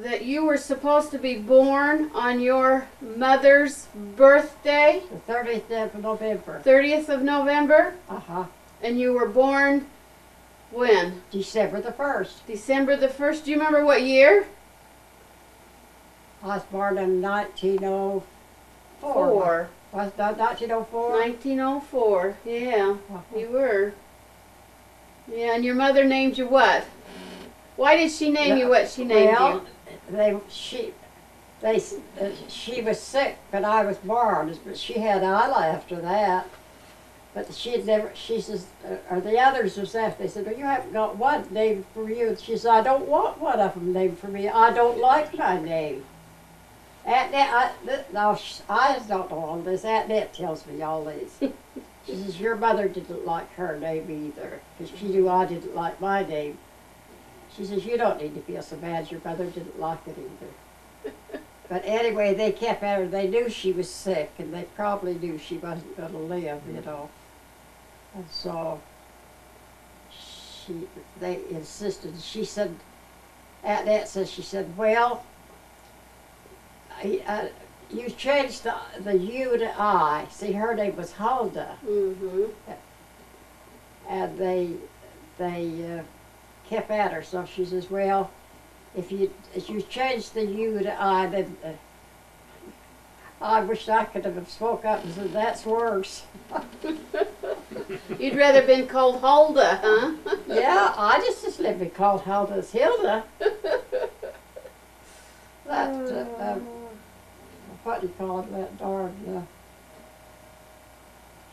that you were supposed to be born on your mother's birthday? The 30th of November. 30th of November? Uh-huh. And you were born when? December the 1st. December the 1st. Do you remember what year? I was born in 1904. Was that 1904? 1904. Yeah, Uh-huh. you were. Yeah, and your mother named you what? Why did she name you what she named you? She was sick, but I was born. But she had Isla after that. But she says, or the others was after. They said, well, you haven't got one named for you. She said, I don't want one of them named for me. I don't like my name. I don't know all this. Aunt tells me all this. She says, your mother didn't like her name either, because she knew I didn't like my name. She says, you don't need to feel so bad. Your mother didn't like it either. But anyway, they kept at her. They knew she was sick, and they probably knew she wasn't going to live, you know. And so they insisted. She said, Aunt says, she said, well, you changed the U to I. See, her name was Hulda. Mm-hmm. And they kept at her. So she says, well, if you change the U to I, then I wish I could have spoke up and said, that's worse. You'd rather been called Hulda, huh? Yeah, I just let me called Hulda as Hilda. That, what do you call it, that darn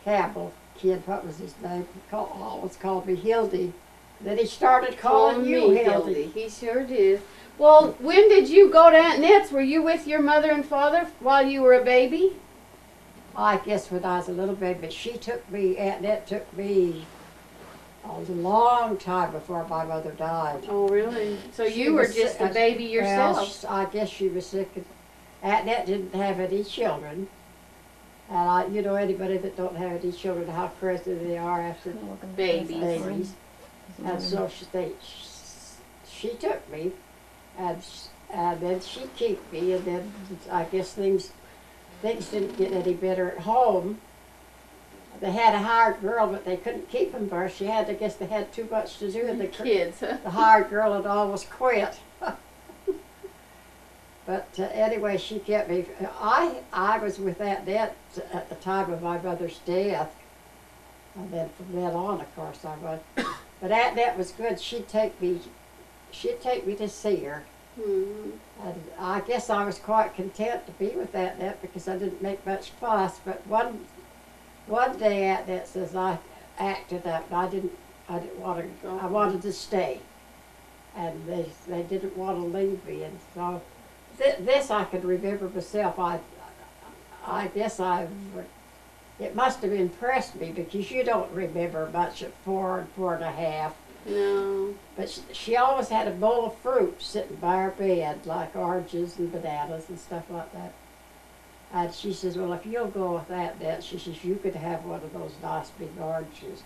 Campbell kid, what was his name? Always called me Hildy. Then he started calling you Hildy. He sure did. Well, when did you go to Aunt Net's? Were you with your mother and father while you were a baby? I guess when I was a little baby, but she took me, Aunt Net took me a long time before my mother died. Oh, really? So you were just a baby yourself? Well, I guess she was sick. Aunt Net didn't have any children. And you know, anybody that don't have any children, how crazy they are after babies. And so she took me, and then she kept me, and then I guess things didn't get any better at home. They had a hired girl, but they couldn't keep them there. I guess they had too much to do, and the kids. The hired girl had almost quit. But anyway, she kept me. I was with Aunt Net at the time of my mother's death, and then from then on, of course, I was. But Aunt Net was good. She'd take me to see her. Mm-hmm. And I guess I was quite content to be with Aunt Net because I didn't make much fuss. But one day Aunt Net says I acted up, and I didn't want to go. I wanted to stay, and they didn't want to leave me, and so. This I could remember myself. I guess it must have impressed me because you don't remember much at 4 and 4.5. No. But she always had a bowl of fruit sitting by her bed, like oranges and bananas and stuff like that. And she says, well, if you'll go with that, she says, you could have one of those nice big oranges.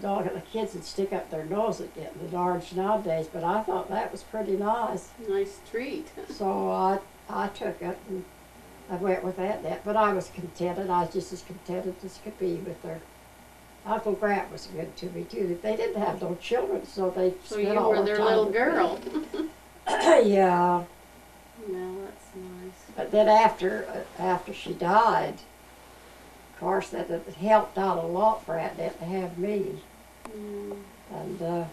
The kids would stick up their nose at getting an orange nowadays, but I thought that was pretty nice. Nice treat. So I took it, and I went with that, but I was contented. I was just as contented as could be with her. Uncle Grant was good to me, too. They didn't have no children, so they spent all you were the their time little with girl. me. Yeah. No, that's nice. But then after she died, of course, that helped out a lot for Aunt Net to have me. Mm. And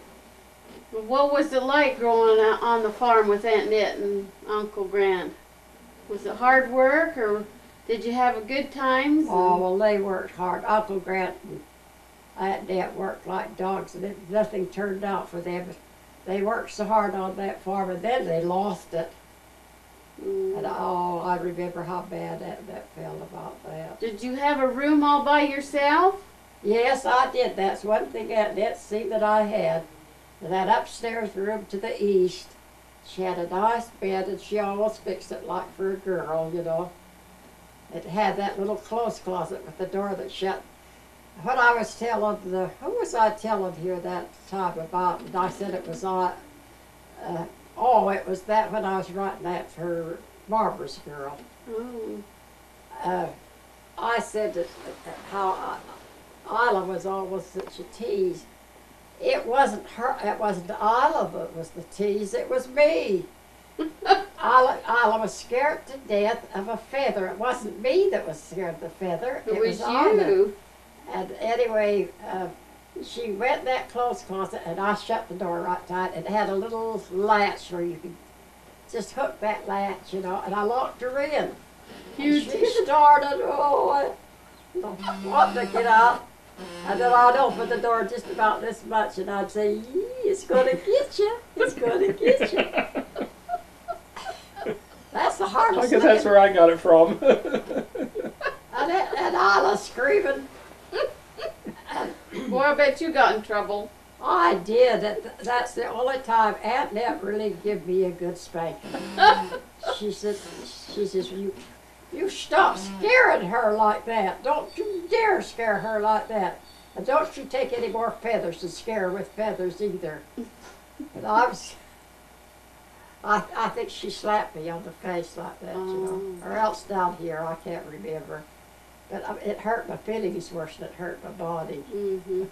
what was it like growing out on the farm with Aunt Net and Uncle Grant? Was it hard work, or did you have a good times? Oh, well, they worked hard. Uncle Grant and Aunt Net worked like dogs, and nothing turned out for them. They worked so hard on that farm, and then they lost it. Mm. And I remember how bad that felt about that. Did you have a room all by yourself? Yes, I did. That's one thing Aunt Net seen that I had. That upstairs room to the east, she had a nice bed, and she always fixed it like for a girl, you know. It had that little clothes closet with the door that shut. What I was telling who was I telling here that time about? And I said it was Oh, it was that when I was writing that for Barbara's Girl. Oh. I said that how Isla was always such a tease. It wasn't her. It wasn't Isla that was the tease. It was me. Isla was scared to death of a feather. It wasn't me that was scared of the feather. It was Isla. you. And anyway, she went in that clothes closet, and I shut the door right tight. It had a little latch where you could just hook that latch, you know. And I locked her in. You She did. started, wanting to get out. And then I'd open the door just about this much, and I'd say, "Yee, it's going to get you. It's going to get you." That's the I hardest guess thing. that's where I got it from. And Isla screaming. Boy, I bet you got in trouble. I did. That's the only time Aunt Nett really give me a good spanking. She says, you stop scaring her like that. Don't you dare scare her like that. And don't you take any more feathers and scare her with feathers either. And I think she slapped me on the face like that, you know. Or else down here, I can't remember. But it hurt my feelings worse than it hurt my body. Mm-hmm.